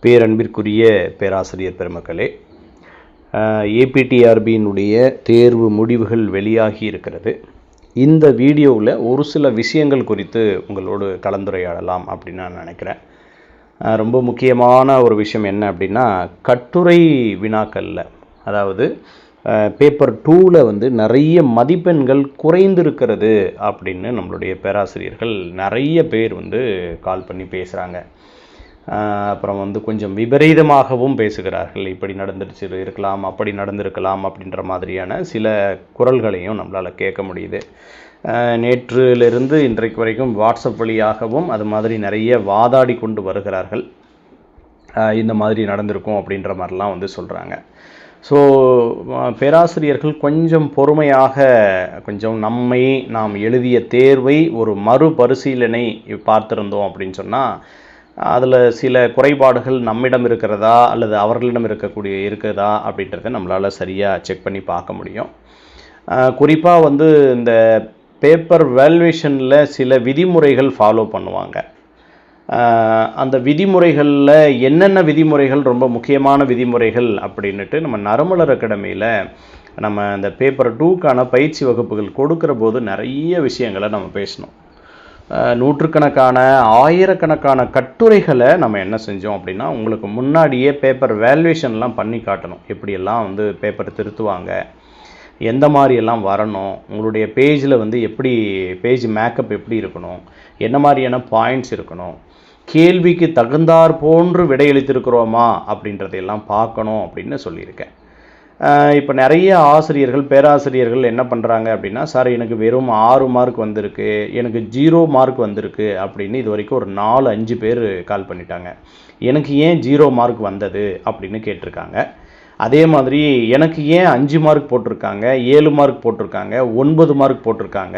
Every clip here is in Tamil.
பேரன்பிற்குரிய பேராசிரியர் பெருமக்களே, ஏபிடிஆர்பியினுடைய தேர்வு முடிவுகள் வெளியாகி இருக்கிறது. இந்த வீடியோவில் ஒரு சில விஷயங்கள் குறித்து உங்களோடு கலந்துரையாடலாம் அப்படின்னு நான் நினைக்கிறேன். ரொம்ப முக்கியமான ஒரு விஷயம் என்ன அப்படின்னா, கட்டுரை வினாக்களில், அதாவது பேப்பர் 2ல் நிறைய மதிப்பெண்கள் குறைந்திருக்கிறது அப்படின்னு நம்மளுடைய பேராசிரியர்கள் நிறைய பேர் கால் பண்ணி பேசுகிறாங்க. அப்புறம் கொஞ்சம் விபரீதமாகவும் பேசுகிறார்கள். இப்படி நடந்துருச்சு இருக்கலாம், அப்படி நடந்திருக்கலாம் அப்படின்ற மாதிரியான சில குரல்களையும் நம்மளால் கேட்க முடியுது. நேற்றிலிருந்து இன்றைக்கு வரைக்கும் வாட்ஸ்அப் வழியாகவும் அது மாதிரி நிறைய வாதாடி கொண்டு வருகிறார்கள். இந்த மாதிரி நடந்திருக்கும் அப்படின்ற மாதிரிலாம் சொல்கிறாங்க. ஸோ பேராசிரியர்கள் கொஞ்சம் பொறுமையாக, கொஞ்சம் நாம் எழுதிய தேர்வை ஒரு மறுபரிசீலனை பார்த்துருந்தோம் அப்படின்னு சொன்னால், அதில் சில குறைபாடுகள் நம்மிடம் இருக்கிறதா அல்லது அவர்களிடம் இருக்குதா அப்படின்றத நம்மளால் சரியாக செக் பண்ணி பார்க்க முடியும். குறிப்பாக இந்த பேப்பர் வேல்யூவேஷனில் சில விதிமுறைகள் ஃபாலோ பண்ணுவாங்க. அந்த விதிமுறைகளில் என்னென்ன விதிமுறைகள் ரொம்ப முக்கியமான விதிமுறைகள் அப்படின்ட்டு நம்ம நறுமலர் அகாடமியில் நம்ம அந்த பேப்பர் 2க்கான பயிற்சி வகுப்புகள் கொடுக்குற போது நிறைய விஷயங்களை நம்ம பேசணும். நூற்றுக்கணக்கான ஆயிரக்கணக்கான கட்டுரைகளை நம்ம என்ன செஞ்சோம் அப்படின்னா, உங்களுக்கு முன்னாடியே பேப்பர் வேல்யூவேஷன்லாம் பண்ணி காட்டணும். எப்படியெல்லாம் பேப்பர் திருத்துவாங்க, எந்த மாதிரியெல்லாம் வரணும், உங்களுடைய பேஜில் எப்படி பேஜ் மேக்கப் எப்படி இருக்கணும், என்ன மாதிரியான பாயிண்ட்ஸ் இருக்கணும், கேள்விக்கு தகுந்தாற் போன்று விடையளித்திருக்கிறோமா அப்படின்றதையெல்லாம் பார்க்கணும் அப்படின்னு சொல்லியிருக்கேன். இப்போ நிறைய ஆசிரியர்கள், பேராசிரியர்கள் என்ன பண்ணுறாங்க அப்படின்னா, சார் எனக்கு வெறும் 6 மார்க் வந்திருக்கு, எனக்கு 0 மார்க் வந்திருக்கு அப்படின்னு இது வரைக்கும் ஒரு 4-5 பேர் கால் பண்ணிட்டாங்க. எனக்கு ஏன் 0 மார்க் வந்தது அப்படின்னு கேட்டிருக்காங்க. அதே மாதிரி எனக்கு ஏன் 5 மார்க் போட்டிருக்காங்க, 7 மார்க் போட்டிருக்காங்க, 9 மார்க் போட்டிருக்காங்க,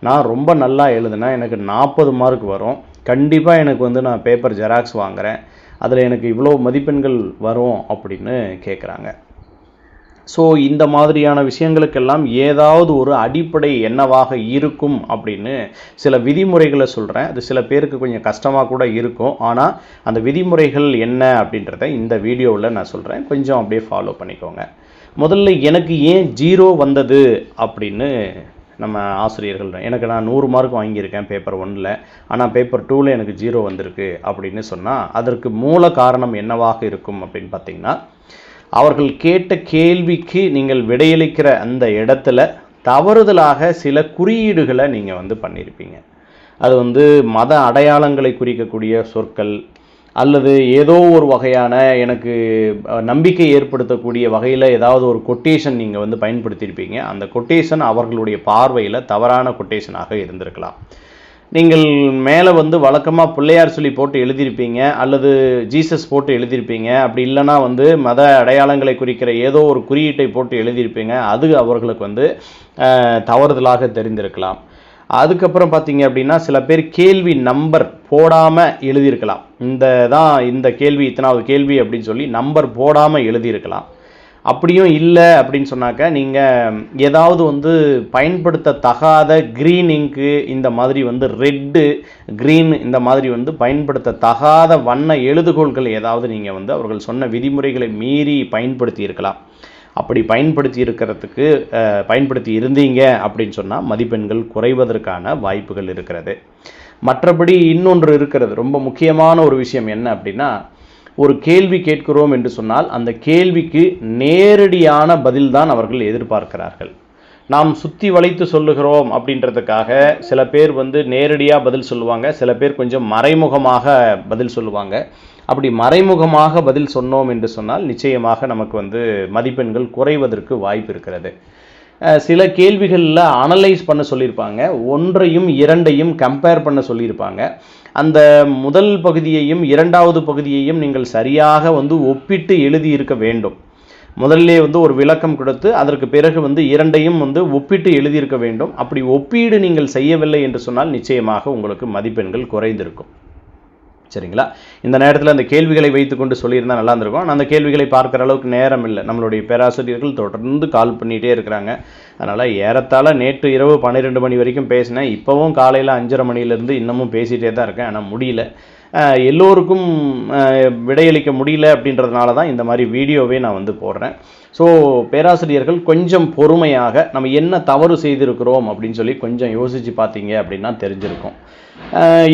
நான் ரொம்ப நல்லா எழுதுனா எனக்கு 40 மார்க் வரும், கண்டிப்பாக எனக்கு நான் பேப்பர் ஜெராக்ஸ் வாங்குகிறேன், அதில் எனக்கு இவ்வளோ மதிப்பெண்கள் வரும் அப்படின்னு கேட்குறாங்க. ஸோ இந்த மாதிரியான விஷயங்களுக்கெல்லாம் ஏதாவது ஒரு அடிப்படை என்னவாக இருக்கும் அப்படின்னு சில விதிமுறைகளை சொல்கிறேன். அது சில பேருக்கு கொஞ்சம் கஷ்டமாக கூட இருக்கும். ஆனால் அந்த விதிமுறைகள் என்ன அப்படின்றத இந்த வீடியோவில் நான் சொல்கிறேன். கொஞ்சம் அப்படியே ஃபாலோ பண்ணிக்கோங்க. முதல்ல எனக்கு ஏன் 0 வந்தது அப்படின்னு நம்ம ஆசிரியர்கள், எனக்கு நான் 100 மார்க் வாங்கியிருக்கேன் பேப்பர் 1ல், ஆனால் பேப்பர் 2ல் எனக்கு 0 வந்திருக்கு அப்படின்னு சொன்னால், அதற்கு மூல காரணம் என்னவாக இருக்கும் அப்படின்னு பார்த்தீங்கன்னா, அவர்கள் கேட்ட கேள்விக்கு நீங்கள் விடையளிக்கிற அந்த இடத்துல தவறுதலாக சில குறியீடுகளை நீங்கள் பண்ணியிருப்பீங்க. அது மத அடையாளங்களை குறிக்கக்கூடிய சொற்கள் அல்லது ஏதோ ஒரு வகையான எனக்கு நம்பிக்கை ஏற்படுத்தக்கூடிய வகையில் ஏதாவது ஒரு கொட்டேஷன் நீங்கள் பயன்படுத்தியிருப்பீங்க. அந்த கொட்டேஷன் அவர்களுடைய பார்வையில் தவறான கொட்டேஷனாக இருந்திருக்கலாம். நீங்கள் மேலே வழக்கமாக பிள்ளையார் சொல்லி போட்டு எழுதியிருப்பீங்க அல்லது ஜீசஸ் போட்டு எழுதியிருப்பீங்க. அப்படி இல்லைனா மத அடையாளங்களை குறிக்கிற ஏதோ ஒரு குறியீட்டை போட்டு எழுதியிருப்பீங்க. அது அவர்களுக்கு தவறுதலாக தெரிந்திருக்கலாம். அதுக்கப்புறம் பார்த்தீங்க அப்படின்னா, சில பேர் கேள்வி நம்பர் போடாமல் எழுதியிருக்கலாம். இந்த கேள்வி இத்தனாவது கேள்வி அப்படின்னு சொல்லி நம்பர் போடாமல் எழுதியிருக்கலாம். அப்படியும் இல்லை அப்படின்னு சொன்னாக்க, நீங்கள் ஏதாவது பயன்படுத்த தகாத க்ரீன் இங்கு, இந்த மாதிரி ரெட்டு க்ரீன், இந்த மாதிரி பயன்படுத்த தகாத வண்ண எழுதுகோள்கள் ஏதாவது நீங்கள் அவர்கள் சொன்ன விதிமுறைகளை மீறி பயன்படுத்தி இருக்கலாம். அப்படி பயன்படுத்தி இருந்தீங்க அப்படின்னு சொன்னால் மதிப்பெண்கள் குறைவதற்கான வாய்ப்புகள் இருக்கிறது. மற்றபடி இன்னொன்று இருக்கிறது, ரொம்ப முக்கியமான ஒரு விஷயம் என்ன அப்படின்னா, ஒரு கேள்வி கேட்கிறோம் என்று சொன்னால் அந்த கேள்விக்கு நேரடியான பதில்தான் அவர்கள் எதிர்பார்க்கிறார்கள். நாம் சுற்றி வளைத்து சொல்லுகிறோம் அப்படின்றதுக்காக சில பேர் நேரடியாக பதில் சொல்லுவாங்க, சில பேர் கொஞ்சம் மறைமுகமாக பதில் சொல்லுவாங்க. அப்படி மறைமுகமாக பதில் சொன்னோம் என்று சொன்னால் நிச்சயமாக நமக்கு மதிப்பெண்கள் குறைவதற்கு வாய்ப்பு இருக்கிறது. சில கேள்விகளில் அனலைஸ் பண்ண சொல்லியிருப்பாங்க, 1ஐயும் 2ஐயும் கம்பேர் பண்ண சொல்லியிருப்பாங்க. அந்த முதல் பகுதியையும் 2வது பகுதியையும் நீங்கள் சரியாக ஒப்பிட்டு எழுதியிருக்க வேண்டும். முதல்லே ஒரு விளக்கம் கொடுத்து அதற்கு பிறகு 2ஐயும் ஒப்பிட்டு எழுதியிருக்க வேண்டும். அப்படி ஒப்பீடு நீங்கள் செய்யவில்லை என்று சொன்னால் நிச்சயமாக உங்களுக்கு மதிப்பெண்கள் குறைந்திருக்கும். சரிங்களா? இந்த நேரத்தில் அந்த கேள்விகளை வைத்துக்கொண்டு சொல்லியிருந்தால் நல்லா இருந்திருக்கும். ஆனால் அந்த கேள்விகளை பார்க்குற அளவுக்கு நேரம் இல்லை. நம்மளுடைய பேராசிரியர்கள் தொடர்ந்து கால் பண்ணிகிட்டே இருக்கிறாங்க. அதனால் ஏறத்தாழ நேற்று இரவு 12 மணி வரைக்கும் பேசினேன். இப்போவும் காலையில் 5:30 மணிலேருந்து இன்னமும் பேசிகிட்டே தான் இருக்கேன். ஆனால் முடியல. எல்லோருக்கும் விடையளிக்க முடியல அப்படின்றதுனால தான் இந்த மாதிரி வீடியோவே நான் வந்து போடுறேன். ஸோ பேராசிரியர்கள் கொஞ்சம் பொறுமையாக நம்ம என்ன தவறு செய்திருக்கிறோம் அப்படின்னு சொல்லி கொஞ்சம் யோசித்து பார்த்தீங்க அப்படின்னா தெரிஞ்சிருக்கும்.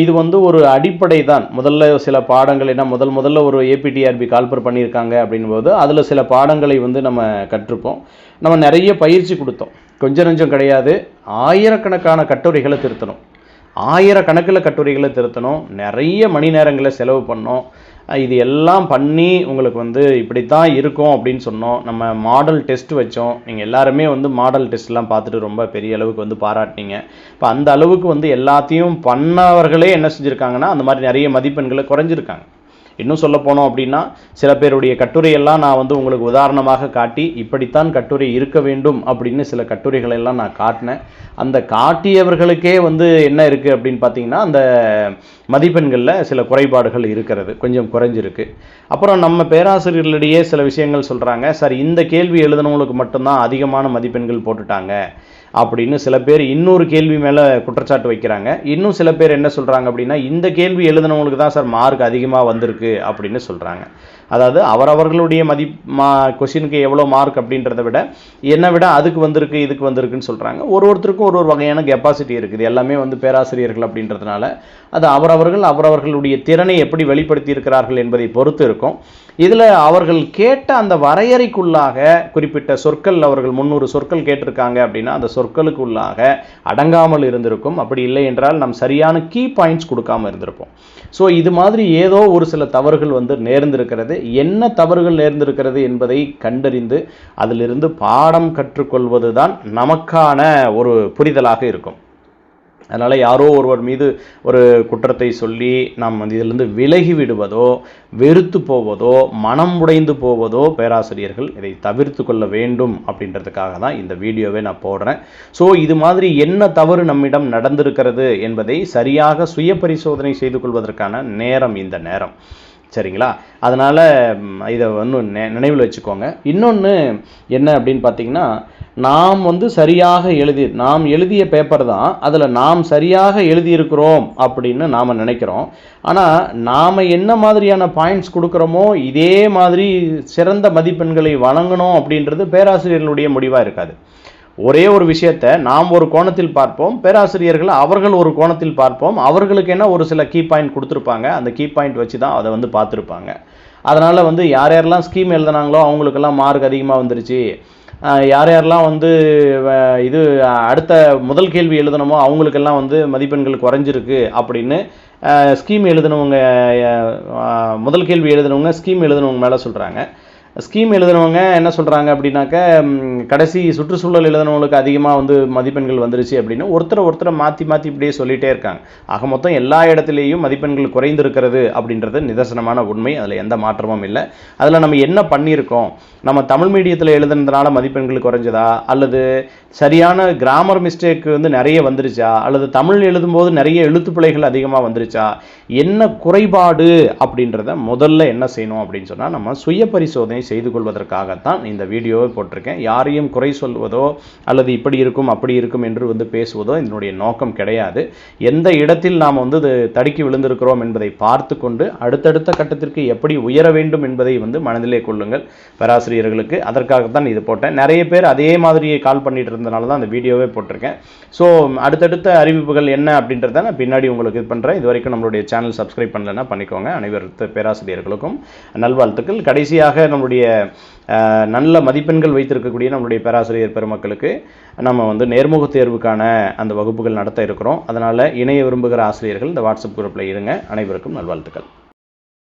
இது வந்து ஒரு அடிப்படை தான். முதல்ல சில பாடங்கள் என்ன முதல்ல ஒரு ஏபிடிஆர்பி கால்பர் பண்ணியிருக்காங்க அப்படின்போது அதில் சில பாடங்களை வந்து நம்ம கற்றுப்போம். நம்ம நிறைய பயிற்சி கொடுத்தோம், கொஞ்சம் நஞ்சம் கிடையாது. ஆயிரக்கணக்கான கட்டுரைகளை திருத்தணும், ஆயிரக்கணக்கில் கட்டுரைகளை திருத்தணும், நிறைய மணி நேரங்களை செலவு பண்ணோம். இது எல்லாம் பண்ணி உங்களுக்கு வந்து இப்படித்தான் இருக்கும் அப்படின்னு சொன்னோம். நம்ம மாடல் டெஸ்ட் வச்சோம். நீங்கள் எல்லாருமே வந்து மாடல் டெஸ்ட்லாம் பார்த்துட்டு ரொம்ப பெரிய அளவுக்கு வந்து பாராட்டினீங்க. இப்போ அந்த அளவுக்கு வந்து எல்லாத்தையும் பண்ணவர்களே என்ன செஞ்சுருக்காங்கன்னா அந்த மாதிரி நிறைய மதிப்பெண்களை குறைஞ்சிருக்காங்க. இன்னும் சொல்ல போனோம் அப்படின்னா சில பேருடைய கட்டுரையெல்லாம் நான் வந்து உங்களுக்கு உதாரணமாக காட்டி இப்படித்தான் கட்டுரை இருக்க வேண்டும் அப்படின்னு சில கட்டுரைகளை எல்லாம் நான் காட்டினேன். அந்த காட்டியவர்களுக்கே வந்து என்ன இருக்குது அப்படின்னு பார்த்தீங்கன்னா அந்த மதிப்பெண்களில் சில குறைபாடுகள் இருக்கிறது, கொஞ்சம் குறைஞ்சிருக்கு. அப்புறம் நம்ம பேராசிரியர்களிடையே சில விஷயங்கள் சொல்கிறாங்க, சார் இந்த கேள்வி எழுதினவங்களுக்கு மட்டும்தான் அதிகமான மதிப்பெண்கள் போட்டுட்டாங்க அப்படின்னு சில பேர் இன்னொரு கேள்வி மேலே குற்றச்சாட்டு வைக்கிறாங்க. இன்னும் சில பேர் என்ன சொல்கிறாங்க அப்படின்னா இந்த கேள்வி எழுதினவங்களுக்கு தான் சார் மார்க் அதிகமாக வந்திருக்கு அப்படின்னு சொல்கிறாங்க. அதாவது அவரவர்களுடைய கொஷினுக்கு எவ்வளோ மார்க் அப்படின்றத விட என்னை விட அதுக்கு வந்திருக்கு இதுக்கு வந்திருக்குன்னு சொல்கிறாங்க. ஒருத்தருக்கும் ஒரு வகையான கெப்பாசிட்டி இருக்குது. எல்லாமே வந்து பேராசிரியர்கள் அப்படின்றதுனால அது அவரவர்களுடைய திறனை எப்படி வெளிப்படுத்தி இருக்கிறார்கள் என்பதை பொறுத்து இருக்கும். இதில் அவர்கள் கேட்ட அந்த வரையறைக்குள்ளாக குறிப்பிட்ட சொற்கள், அவர்கள் 300 சொற்கள் கேட்டிருக்காங்க அப்படின்னா அந்த சொற்களுக்குள்ளாக அடங்காமல் இருந்திருக்கும். அப்படி இல்லை என்றால் நம் சரியான கீ பாயிண்ட்ஸ் கொடுக்காமல் இருந்திருப்போம். ஸோ இது மாதிரி ஏதோ ஒரு சில தவறுகள் வந்து நேர்ந்திருக்கிறது. என்ன தவறுகள் நேர்ந்திருக்கிறது என்பதை கண்டறிந்து அதிலிருந்து பாடம் கற்றுக்கொள்வது தான் நமக்கான ஒரு புரிதலாக இருக்கும். அதனால் யாரோ ஒருவர் மீது ஒரு குற்றத்தை சொல்லி நாம் இதிலிருந்து விலகி விடுவதோ வெறுத்து போவதோ மனம் உடைந்து போவதோ பேராசிரியர்கள் இதை தவிர்த்து கொள்ள வேண்டும் அப்படின்றதுக்காக தான் இந்த வீடியோவை நான் போடுறேன். ஸோ இது மாதிரி என்ன தவறு நம்மிடம் நடந்திருக்கிறது என்பதை சரியாக சுய பரிசோதனை செய்து கொள்வதற்கான நேரம் இந்த நேரம், சரிங்களா? அதனால் இதை வந்து நினைவில் வச்சுக்கோங்க. இன்னொன்று என்ன அப்படின்னு பார்த்தீங்கன்னா, நாம் வந்து சரியாக நாம் எழுதிய பேப்பர் தான், அதில் நாம் சரியாக எழுதியிருக்கிறோம் அப்படின்னு நாம் நினைக்கிறோம். ஆனால் நாம் என்ன மாதிரியான பாயிண்ட்ஸ் கொடுக்குறோமோ இதே மாதிரி சிறந்த மதிப்பெண்களை வழங்கணும் அப்படின்றது பேராசிரியர்களுடைய முடிவாக இருக்காது. ஒரே ஒரு விஷயத்தை நாம் ஒரு கோணத்தில் பார்ப்போம், பேராசிரியர்கள் அவர்கள் ஒரு கோணத்தில் பார்ப்போம். அவர்களுக்கு என்ன ஒரு சில கீ பாயிண்ட் கொடுத்துருப்பாங்க, அந்த கீ பாயிண்ட் வச்சு தான் அதை வந்து பார்த்துருப்பாங்க. அதனால் வந்து யாரெல்லாம் ஸ்கீம் எழுதினாங்களோ அவங்களுக்கெல்லாம் மார்க் அதிகமாக வந்துருச்சு, யாரெல்லாம் வந்து இது அடுத்த முதல் கேள்வி எழுதணுமோ அவங்களுக்கெல்லாம் வந்து மதிப்பெண்கள் குறைஞ்சிருக்கு அப்படின்னு ஸ்கீம் எழுதினவங்க, முதல் கேள்வி எழுதினவங்க ஸ்கீம் எழுதினவங்க மேலே சொல்கிறாங்க. ஸ்கீம் எழுதுனவங்க என்ன சொல்கிறாங்க அப்படின்னாக்க கடைசி சுற்றுச்சூழல் எழுதுனவங்களுக்கு அதிகமாக வந்து மதிப்பெண்கள் வந்துருச்சு அப்படின்னு ஒருத்தரை மாற்றி இப்படியே சொல்லிகிட்டே இருக்காங்க. ஆக மொத்தம் எல்லா இடத்துலையும் மதிப்பெண்கள் குறைந்திருக்கிறது அப்படின்றது நிதர்சனமான உண்மை, அதில் எந்த மாற்றமும் இல்லை. அதில் நம்ம என்ன பண்ணியிருக்கோம், நம்ம தமிழ் மீடியத்தில் எழுதுனதுனால மதிப்பெண்கள் குறைஞ்சதா, அல்லது சரியான கிராமர் மிஸ்டேக் வந்து நிறைய வந்துருச்சா, அல்லது தமிழ் எழுதும்போது நிறைய எழுத்துப்பிழைகள் அதிகமாக வந்துருச்சா, என்ன குறைபாடு அப்படின்றத முதல்ல என்ன செய்யணும் அப்படின்னு சொன்னால் நம்ம சுய பரிசோதனை செய்து கொள்வதற்காகத்தான் இந்த வீடியோவை போட்டிருக்கேன். யாரையும் குறை சொல்வதோ அல்லது இப்படி இருக்கும் அப்படி இருக்கும் என்று வந்து பேசுவதோ என்னுடைய நோக்கம் கிடையாது. எந்த இடத்தில் நாம் வந்து தடுக்கி விழுந்திருக்கிறோம் என்பதை பார்த்து கொண்டு அடுத்தடுத்த கட்டத்திற்கு எப்படி உயர வேண்டும் என்பதை வந்து மனதிலே கொள்ளுங்கள் பேராசிரியர்களுக்கு. அதற்காகத்தான் இது போட்டேன். நிறைய பேர் அதே மாதிரியே கால் பண்ணிட்டு இருந்தனால தான் அந்த வீடியோவே போட்டிருக்கேன். ஸோ அடுத்தடுத்த அறிவிப்புகள் என்ன அப்படின்றத நான் பின்னாடி உங்களுக்கு இது பண்ணுறேன். இது வரைக்கும் நம்மளுடைய சேனல் சப்ஸ்கிரைப் பண்ணலைன்னா பண்ணிக்கோங்க. அனைவருக்கு பேராசிரியர்களுக்கும் நல்வாழ்த்துக்கள். கடைசியாக நம்மளுடைய நல்ல மதிப்பெண்கள் வைத்திருக்கக்கூடிய நம்மளுடைய பேராசிரியர் பெருமக்களுக்கு நம்ம வந்து நேர்முக தேர்வுக்கான அந்த வகுப்புகள் நடத்த இருக்கிறோம். அதனால் இணைய விரும்புகிற ஆசிரியர்கள் இந்த வாட்ஸ்அப் குரூப்பில் இருங்க. அனைவருக்கும் நல்வாழ்த்துக்கள்.